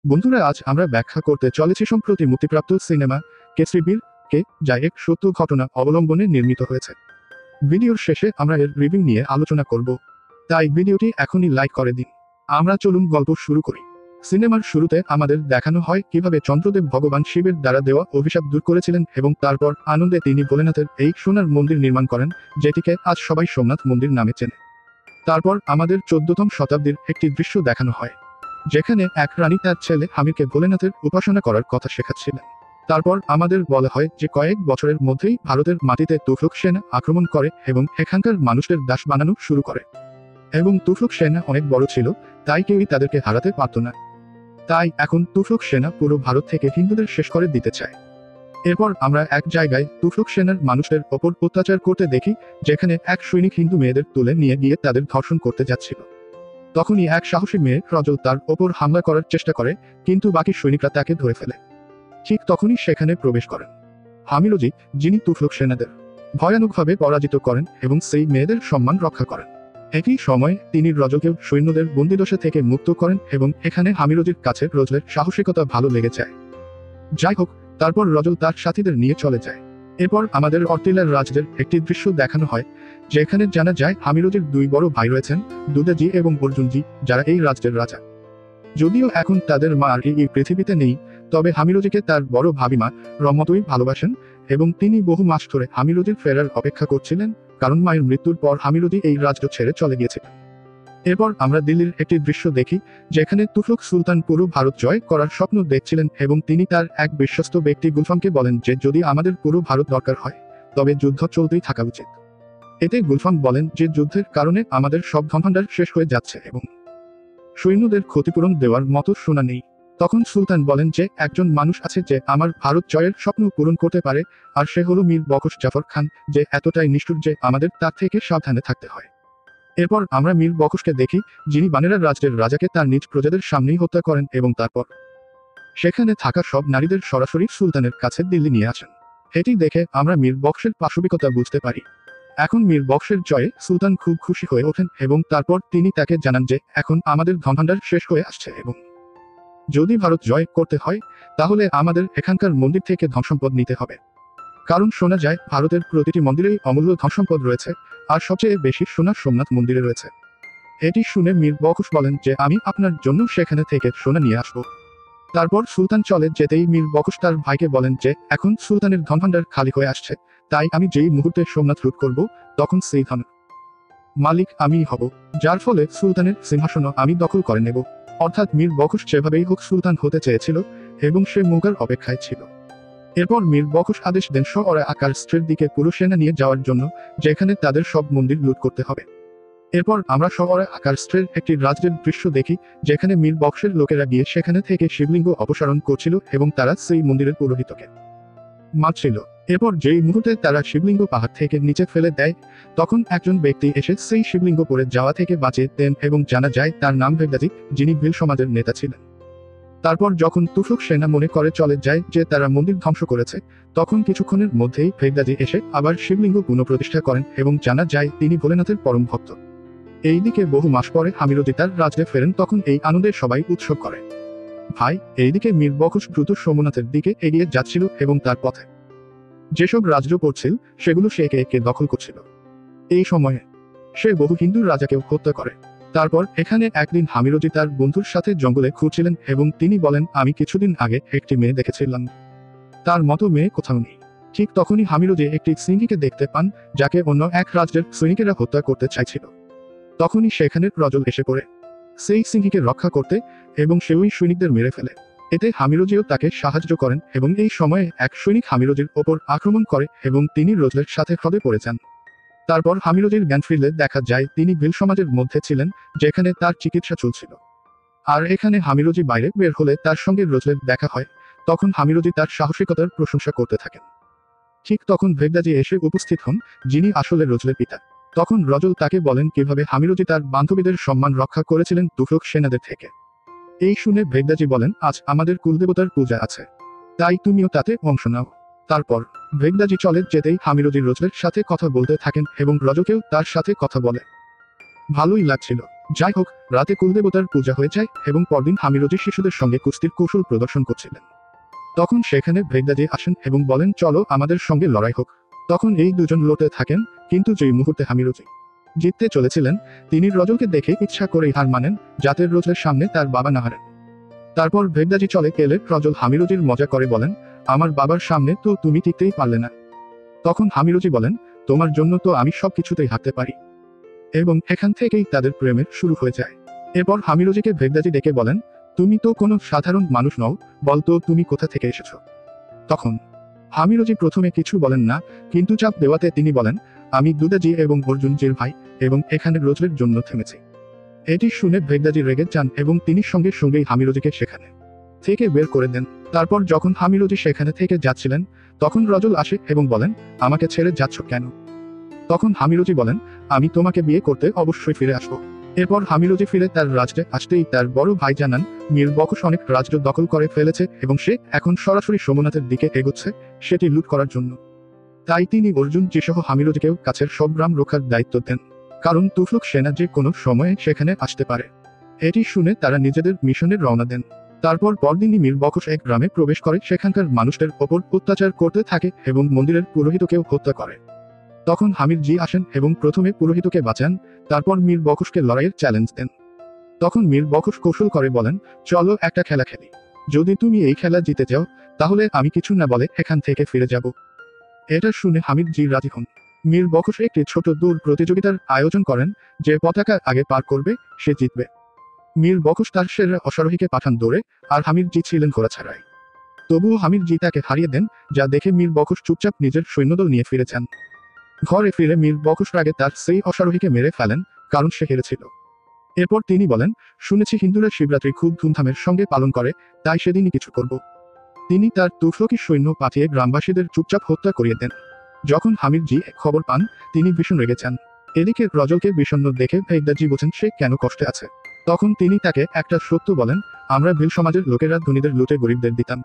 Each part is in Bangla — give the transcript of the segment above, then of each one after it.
বন্ধুরা, আজ আমরা ব্যাখ্যা করতে চলেছি সম্প্রতি মুক্তিপ্রাপ্ত সিনেমা কেসরি কে, যা এক সত্য ঘটনা অবলম্বনে নির্মিত হয়েছে। ভিডিওর শেষে আমরা এর রিভিউ নিয়ে আলোচনা করব, তাই ভিডিওটি এখনই লাইক করে দিন। আমরা চলুন গল্প শুরু করি। সিনেমার শুরুতে আমাদের দেখানো হয় কিভাবে চন্দ্রদেব ভগবান শিবের দ্বারা দেওয়া অভিশাপ দূর করেছিলেন এবং তারপর আনন্দে তিনি ভোলেনাথের এই সোনার মন্দির নির্মাণ করেন, যেটিকে আজ সবাই সোমনাথ মন্দির নামে চেনে। তারপর আমাদের 14তম শতাব্দীর একটি দৃশ্য দেখানো হয়, যেখানে এক রানী তার ছেলে হামিরকে ভোলেনাথের উপাসনা করার কথা শেখাচ্ছিলেন। তারপর আমাদের বলা হয় যে কয়েক বছরের মধ্যেই ভারতের মাটিতে তুঘলক সেনা আক্রমণ করে এবং এখানকার মানুষদের দাস বানানো শুরু করে। এবং তুঘলক সেনা অনেক বড় ছিল, তাই কেউই তাদেরকে হারাতে পারত না। তাই এখন তুঘলক সেনা পুরো ভারত থেকে হিন্দুদের শেষ করে দিতে চায়। এরপর আমরা এক জায়গায় তুঘলক সেনার মানুষদের ওপর অত্যাচার করতে দেখি, যেখানে এক সৈনিক হিন্দু মেয়েদের তুলে নিয়ে গিয়ে তাদের ধর্ষণ করতে যাচ্ছিল। তখনই এক সাহসী মেয়ে রজল তার ওপর হামলা করার চেষ্টা করে, কিন্তু বাকি সৈনিকরা তাকে ধরে ফেলে। ঠিক তখনই সেখানে প্রবেশ করেন হামিরজি, যিনি তুঘলক সেনাদের ভয়ানকভাবে পরাজিত করেন এবং সেই মেয়েদের সম্মান রক্ষা করেন। একই সময় তিনি রজলকেও সৈন্যদের বন্দিদশা থেকে মুক্ত করেন এবং এখানে হামিরজির কাছে রজলের সাহসিকতা ভালো লেগে যায়। যাই হোক, তারপর রজল তার সাথীদের নিয়ে চলে যায়। এরপর আমাদের অর্তিলার রাজ্যের একটি দৃশ্য দেখানো হয়, যেখানে জানা যায় হামিরজির দুই বড় ভাই রয়েছেন, দুদাজি এবং অর্জুনজি, যারা এই রাজ্যের রাজা। যদিও এখন তাদের মা আর এই পৃথিবীতে নেই, তবে হামিরজিকে তার বড় ভাবিমা রমতই ভালোবাসেন এবং তিনি বহু মাস ধরে হামিরজির ফেরার অপেক্ষা করছিলেন, কারণ মায়ের মৃত্যুর পর হামিরজি এই রাজ্য ছেড়ে চলে গিয়েছিলেন। এরপর আমরা দিল্লির একটি দৃশ্য দেখি, যেখানে তুঘলক সুলতান পুরো ভারত জয় করার স্বপ্ন দেখছিলেন এবং তিনি তার এক বিশ্বস্ত ব্যক্তি গুলফামকে বলেন যে যদি আমাদের পুরো ভারত দরকার হয়, তবে যুদ্ধ চলতেই থাকা উচিত। এতে গুলফাম বলেন যে যুদ্ধের কারণে আমাদের সব ধনভাণ্ডার শেষ হয়ে যাচ্ছে এবং সৈন্যদের ক্ষতিপূরণ দেওয়ার মতো সোনা নেই। তখন সুলতান বলেন যে একজন মানুষ আছে যে আমার ভারত জয়ের স্বপ্ন পূরণ করতে পারে, আর সে হলো মীর বখশ জাফর খান, যে এতটাই নিষ্ঠুর যে আমাদের তার থেকে সাবধানে থাকতে হয়। এরপর আমরা মীর বখশকে দেখি, যিনি বানেরা রাজ্যের রাজাকে তার নিজ প্রজাদের সামনেই হত্যা করেন এবং তারপর সেখানে থাকা সব নারীদের সরাসরি সুলতানের কাছে দিল্লি নিয়ে আসেন। এটি দেখে আমরা মীর বখশের পাশবিকতা বুঝতে পারি। এখন মীর বখশের জয়ে সুলতান খুব খুশি হয়ে ওঠেন এবং তারপর তিনি তাকে জানান যে এখন আমাদের ধনভাণ্ডার শেষ হয়ে আসছে এবং যদি ভারত জয় করতে হয়, তাহলে আমাদের এখানকার মন্দির থেকে ধনসম্পদ নিতে হবে। কারণ শোনা যায় ভারতের প্রতিটি মন্দিরেই অমূল্য ধনসম্পদ রয়েছে, আর সবচেয়ে বেশি সোনা সোমনাথ মন্দিরে রয়েছে। এটি শুনে মীর বখশ বলেন যে আমি আপনার জন্য সেখানে থেকে সোনা নিয়ে আসব। তারপর সুলতান চলে যেতেই মীর বখশ তার ভাইকে বলেন যে এখন সুলতানের ধনভাণ্ডার খালি হয়ে আসছে, তাই আমি যেই মুহূর্তে সোমনাথ লুট করব, তখন সেই ধন মালিক আমিই হব, যার ফলে সুলতানের সিংহাসনও আমি দখল করে নেব। অর্থাৎ মীর বখশ যেভাবেই হোক সুলতান হতে চেয়েছিল এবং সে মৌকার অপেক্ষায় ছিল। এরপর মীর বখশ আদেশ দেন শহরে আকার স্ট্রিট দিকে পুরো সেনা নিয়ে যাওয়ার জন্য, যেখানে তাদের সব মন্দির লুট করতে হবে। এরপর আমরা শহরে আকার স্ট্রিট একটি রাজ্যের দৃশ্য দেখি, যেখানে মীর বখশের লোকেরা গিয়ে সেখানে থেকে শিবলিঙ্গ অপসারণ করছিল এবং তারা সেই মন্দিরের পুরোহিতকে মারছিল। এরপর যেই মুহূর্তে তারা শিবলিঙ্গ পাহাড় থেকে নিচে ফেলে দেয়, তখন একজন ব্যক্তি এসে সেই শিবলিঙ্গ পড়ে যাওয়া থেকে বাঁচিয়ে দেন এবং জানা যায় তার নাম ভেগদাজি, যিনি ভিল সমাজের নেতা ছিলেন। তারপর যখন তুঘলক সেনা মনে করে চলে যায় যে তারা মন্দির ধ্বংস করেছে, তখন কিছুক্ষণের মধ্যেই ভেগদাজি এসে আবার শিবলিঙ্গ পুনঃপ্রতিষ্ঠা করেন এবং জানা যায় তিনি ভোলেনাথের পরম ভক্ত। এইদিকে বহু মাস পরে হামিরজি তার রাজ্যে ফেরেন, তখন এই আনন্দে সবাই উৎসব করে। ভাই এইদিকে মীর বখশ দ্রুত সোমনাথের দিকে এগিয়ে যাচ্ছিল এবং তার পথে যেসব রাজ্য পড়ছিল সেগুলো সে একে একে দখল করছিল। এই সময়ে সে বহু হিন্দু রাজাকেও হত্যা করে। তারপর এখানে একদিন হামিরজি তার বন্ধুর সাথে জঙ্গলে ঘুরছিলেন এবং তিনি বলেন আমি কিছুদিন আগে একটি মেয়ে দেখেছিলাম, তার মতো মেয়ে কোথাও নেই। ঠিক তখনই হামিরজি একটি সিংহীকে দেখতে পান, যাকে অন্য এক রাজ্যের সৈনিকেরা হত্যা করতে চাইছিল। তখনই সেখানে রজল এসে পড়ে সেই সিংহীকে রক্ষা করতে এবং সে ওই সৈনিকদের মেরে ফেলে। এতে হামিরজিও তাকে সাহায্য করেন এবং এই সময়ে এক সৈনিক হামিরজির ওপর আক্রমণ করে এবং তিনি রজলের সাথে হ্রদে পড়ে যান। তারপর হামিরজির জ্ঞান ফিরলে দেখা যায় তিনি ভিল সমাজের মধ্যে ছিলেন, যেখানে তার চিকিৎসা চলছিল। আর এখানে হামিরজি বাইরে বের হলে তার সঙ্গে রজলের দেখা হয়। তখন হামিরজি তার সাহসিকতার প্রশংসা করতে থাকেন। ঠিক তখন ভেগদাজি এসে উপস্থিত হন, যিনি আসলে রজলের পিতা। তখন রজল তাকে বলেন কিভাবে হামিরজি তার বান্ধবীদের সম্মান রক্ষা করেছিলেন তুঘলক সেনাদের থেকে। এই শুনে ভেগদাজি বলেন আজ আমাদের কুলদেবতার পূজা আছে, তাই তুমিও তাতে অংশ নাও। তারপর ভেগদাজি চলে যেতেই হামিরজি রজলের সাথে কথা বলতে থাকেন এবং রজলকেও তার সাথে কথা বলে। ভালোই লাগছিল। যাই হোক, রাতে কুলদেবতার পূজা হয়ে যায় এবং পরদিন হামিরজি শিশুদের সঙ্গে কুস্তির কৌশল প্রদর্শন করছিলেন। তখন সেখানে ভেগদাজি আসেন এবং বলেন, চলো আমাদের সঙ্গে লড়াই হোক। তখন এই দুজন লড়তে থাকেন, কিন্তু যেই মুহূর্তে হামিরজি জিততে চলেছিলেন, তিনি রজলকে দেখে ইচ্ছা করেই হার মানেন, যাতে রজলের সামনে তার বাবা না হারেন। তারপর ভেগদাজি চলে গেলে রজল হামিরজির মজা করে বলেন, আমার বাবার সামনে তো তুমি টিকতেই পারলে না। তখন হামিরজি বলেন, তোমার জন্য তো আমি সবকিছুতেই হারতে পারি। এবং এখান থেকেই তাদের প্রেমের শুরু হয়ে যায়। এরপর হামিরজিকে ভেগদাজি ডেকে বলেন, তুমি তো কোনো সাধারণ মানুষ নও, বলতো তুমি কোথা থেকে এসেছো। তখন হামিরজি প্রথমে কিছু বলেন না, কিন্তু চাপ দেওয়াতে তিনি বলেন, আমি দুদাজি এবং অর্জুনজির ভাই, এবং এখানে রজলের জন্য থেমেছি। এটি শুনে ভেগদাজি রেগে যান এবং তিনি সঙ্গে সঙ্গেই হামিরজিকে সেখানে থেকে বের করে দেন। তারপর যখন হামিরজি সেখানে থেকে যাচ্ছিলেন, তখন রজল আসে এবং বলেন, আমাকে ছেড়ে যাচ্ছ কেন। তখন হামিরজি বলেন, আমি তোমাকে বিয়ে করতে অবশ্যই ফিরে আসবো। এরপর হামিরজি ফিরে তার রাজ্যে আসতেই তার বড় ভাই জানান, মীর বখশ অনেক রাজ্য দখল করে ফেলেছে এবং সে এখন সরাসরি সোমনাথের দিকে এগোচ্ছে, সেটি লুট করার জন্য। তাই তিনি অর্জুন জি সহ হামিরজিকেও কাছের সব গ্রাম রক্ষার দায়িত্ব দেন, কারণ তুফলক সেনা যে কোনো সময়ে সেখানে আসতে পারে। এটি শুনে তারা নিজেদের মিশনে রওনা দেন। তারপর পরদিনই মীর বখশ এক গ্রামে প্রবেশ করে সেখানকার মানুষদের ওপর অত্যাচার করতে থাকে এবং মন্দিরের পুরোহিতকেও হত্যা করে। তখন হামির জি আসেন এবং প্রথমে পুরোহিতকে বাঁচান, তারপর মীর বখশকে লড়াইয়ের চ্যালেঞ্জ দেন। তখন মীর বখশ কৌশল করে বলেন, চলো একটা খেলা খেলি। যদি তুমি এই খেলা জিতে যাও, তাহলে আমি কিছু না বলে এখান থেকে ফিরে যাব। এটা শুনে হামিদ জি রাজি হন। মীর বখশ একটি ছোট দৌড় প্রতিযোগিতার আয়োজন করেন, যে পতাকা আগে পার করবে সে জিতবে। মীর বখশ তার সেরা অশ্বারোহীকে পাঠান দৌড়ে, আর হামিদ জি ছিলেন ঘোড়া ছাড়াই। তবুও হামিদ জি তাকে হারিয়ে দেন, যা দেখে মীর বখশ চুপচাপ নিজের সৈন্যদল নিয়ে ফিরে যান। ঘরে ফিরে মীর বখশ রাগে তার সেই অশ্বারোহীকে মেরে ফেলেন, কারণ সে হেরেছিল। এরপর তিনি বলেন, শুনেছি হিন্দুরা শিবরাত্রি খুব ধুমধামের সঙ্গে পালন করে, তাই সেদিনই কিছু করব। তিনি তার তুফলকি সৈন্য পাঠিয়ে গ্রামবাসীদের চুপচাপ হত্যা করিয়ে দেন। যখন হামিদ জি খবর পান, তিনি ভীষণ রেগে যান। এদিকে রজলকে বিষণ্ণ দেখে ভেগদাজি বোঝেন সে কেন কষ্টে আছে। তখন তিনি তাকে একটা সত্য বলেন, আমরা ভিল সমাজের লোকেরা ধনীদের লুটে গরিবদের দিতাম।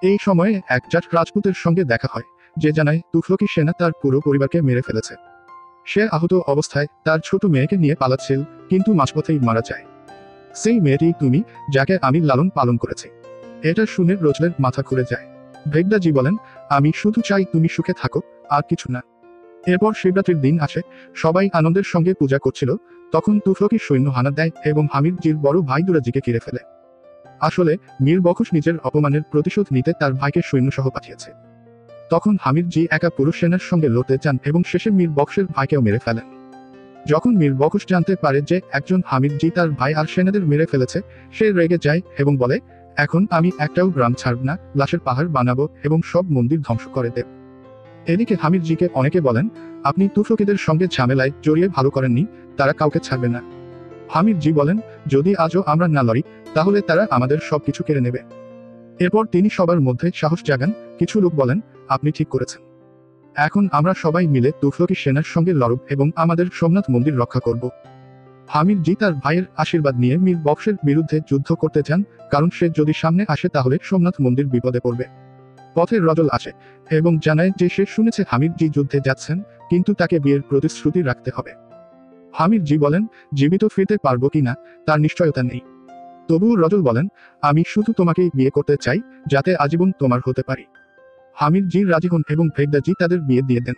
এই সময়ে এক জাট রাজপুতের সঙ্গে দেখা হয়, যে জানায় তুফলকি সেনা তার পুরো পরিবারকে মেরে ফেলেছে। সে আহত অবস্থায় তার ছোট মেয়েকে নিয়ে পালাচ্ছিল, কিন্তু মাঝপথেই মারা যায়। সেই মেয়েটি তুমি, যাকে আমি লালন পালন করেছি। এটা শুনে রজলের মাথা ঘুরে যায়। ভেগদাজি বলেন, আমি শুধু চাই তুমি সুখে থাকো, আর কিছু না। এরপর শিবরাত্রির দিন আসে, সবাই আনন্দের সঙ্গে পূজা করছিল। তখন তুফলকির সৈন্য হানা দেয় এবং হামিদ জির বড় ভাই দুরাজিকে ঘিরে ফেলে। আসলে মীর বখশ নিজের অপমানের প্রতিশোধ নিতে তার ভাইকে সৈন্যসহ পাঠিয়েছে। তখন হামিদ জি একা পুরুষ সেনার সঙ্গে লড়তে চান এবং শেষে মীর বখশের ভাইকেও মেরে ফেলেন। যখন মীর বখশ জানতে পারে যে একজন হামিদ জি তার ভাই আর সেনাদের মেরে ফেলেছে, সে রেগে যায় এবং বলে, এখন আমি একটাও গ্রাম ছাড়ব না, লাশের পাহাড় বানাবো এবং সব মন্দির ধ্বংস করে দেব। এদিকে হামিদ জিকে অনেকে বলেন, আপনি তুফলকিদের সঙ্গে ঝামেলায় জড়িয়ে ভালো করেননি, তারা কাউকে ছাড়বে না। হামিদ জি বলেন, যদি আজও আমরা না লড়ি, তাহলে তারা আমাদের সবকিছু কেড়ে নেবে। এরপর তিনি সবার মধ্যে সাহস জাগান। কিছু লোক বলেন, আপনি ঠিক করেছেন, এখন আমরা সবাই মিলে তুফলকি সেনার সঙ্গে লড়ব এবং আমাদের সোমনাথ মন্দির রক্ষা করব। হামিদ জি তার ভাইয়ের আশীর্বাদ নিয়ে মীর বখশের বিরুদ্ধে যুদ্ধ করতে চান, কারণ সে যদি সামনে আসে তাহলে সোমনাথ মন্দির বিপদে পড়বে। পথে রজল আসে এবং জানায় যে সে শুনেছে হামিদ জি যুদ্ধে যাচ্ছেন, কিন্তু তাকে বিয়ের প্রতিশ্রুতি রাখতে হবে। হামিদ জি বলেন, জীবিত ফিরতে পারবো কিনা তার নিশ্চয়তা নেই। তবুও রজল বলেন, আমি শুধু তোমাকেই বিয়ে করতে চাই, যাতে আজীবন তোমার হতে পারি। হামিদ জি রাজি হন এবং ভেগদাজি তাদের বিয়ে দিয়ে দেন।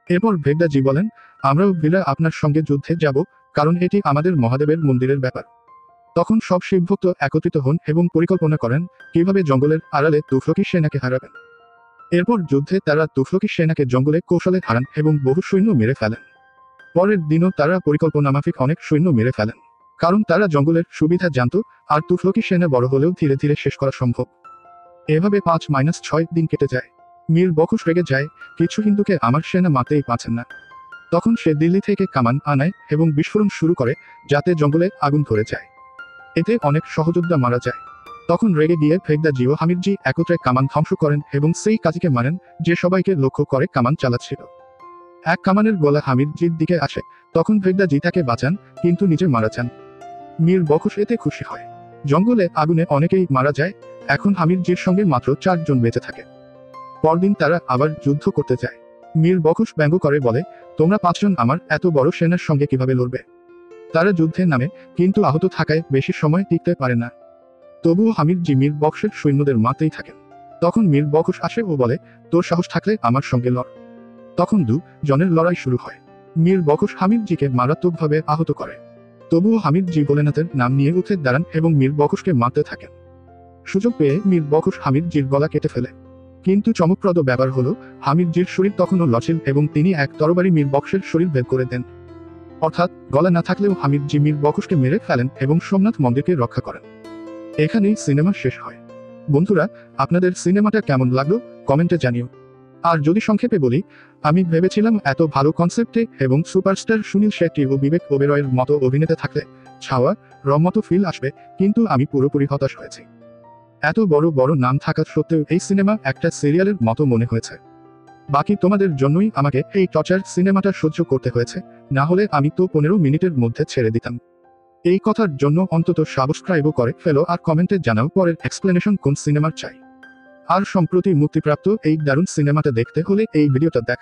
এরপর ভেগদাজি বলেন, আমরাও ভিলা আপনার সঙ্গে যুদ্ধে যাব, কারণ এটি আমাদের মহাদেবের মন্দিরের ব্যাপার। তখন সব শিবভক্ত একত্রিত হন এবং পরিকল্পনা করেন কিভাবে জঙ্গলের আড়ালে তুফলকি সেনাকে হারাবেন। এরপর যুদ্ধে তারা তুফলকি সেনাকে জঙ্গলে কৌশলে হারান এবং বহু সৈন্য মেরে ফেলেন। পরের দিনও তারা পরিকল্পনা মাফিক অনেক সৈন্য মেরে ফেলেন, কারণ তারা জঙ্গলের সুবিধা জানত, আর তুফলকি সেনা বড় হলেও ধীরে ধীরে শেষ করা সম্ভব। এভাবে 5-6 দিন কেটে যায়। মীর বখশ রেগে যায়, কিছু হিন্দুকে আমার সেনা মারতেই পারছেন না। তখন সে দিল্লি থেকে কামান আনায় এবং বিস্ফোরণ শুরু করে, যাতে জঙ্গলে আগুন ধরে যায়। এতে অনেক সহযোদ্ধা মারা যায়। তখন রেগে গিয়ে ভেগদাজি ও হামিদ জি একত্রে কামান ধ্বংস করেন এবং সেই কাজীকে মারেন, যে সবাইকে লক্ষ্য করে কামান চালাচ্ছিল। এক কামানের গোলা হামিদ জির দিকে আসে, তখন ভেগদাজি তাকে বাঁচান, কিন্তু নিজে মারা যান। মীর বখশ এতে খুশি হয়। জঙ্গলে আগুনে অনেকেই মারা যায়, এখন হামিদ জির সঙ্গে মাত্র 4 জন বেঁচে থাকে। পরদিন তারা আবার যুদ্ধ করতে যায়। মীর বখশ ব্যঙ্গ করে বলে, তোমরা 5 জন আমার এত বড় সেনার সঙ্গে কিভাবে লড়বে। তারা যুদ্ধে নামে, কিন্তু আহত থাকায় বেশি সময় টিকতে পারে না। তবুও হামিদ জি মীর বখশের সৈন্যদের মারতেই থাকেন। তখন মীর বখশ আসে ও বলে, তোর সাহস থাকলে আমার সঙ্গে লড়। তখন জনের লড়াই শুরু হয়। মীর বখশ হামিদ জিকে মারাত্মকভাবে আহত করে। তবুও হামিদ জি ভোলেনাথের নাম নিয়ে উঠে দাঁড়ান এবং মীর বখশকে মারতে থাকেন। সুযোগ পেয়ে মীর বখশ হামিদ জির গলা কেটে ফেলে। কিন্তু চমকপ্রদ ব্যাপার হলো, হামিদ জির শরীর তখনও লচিল এবং তিনি এক তরবারি মীর বখশের শরীর বের করে দেন। অর্থাৎ গলা না থাকলেও হামিদ জি মীর বখশকে মেরে ফেলেন এবং সোমনাথ মন্দিরকে রক্ষা করেন। এখানেই সিনেমা শেষ হয়। বন্ধুরা, আপনাদের সিনেমাটা কেমন লাগলো কমেন্টে জানিও। আর যদি সংক্ষেপে বলি, আমি ভেবেছিলাম এত ভালো কনসেপ্টে এবং সুপারস্টার সুনীল শেট্টি ও বিবেক ওবেরয়ের মতো অভিনেতা থাকলে ছাওয়া রম মতো ফিল আসবে, কিন্তু আমি পুরোপুরি হতাশ হয়েছি। এত বড় বড় নাম থাকা সত্ত্বেও এই সিনেমা একটা সিরিয়ালের মতো মনে হয়েছে। বাকি তোমাদের জন্যই আমাকে এই টর্চার সিনেমাটা সহ্য করতে হয়েছে, না হলে আমি তো 15 মিনিটের মধ্যে ছেড়ে দিতাম। এই কথার জন্য অন্তত সাবস্ক্রাইবও করে ফেলো আর কমেন্টে জানাও পরের এক্সপ্লেনেশন কোন সিনেমার চাই। আর সম্প্রতি মুক্তিপ্রাপ্ত এই দারুণ সিনেমাটা দেখতে হলে এই ভিডিওটা দেখ।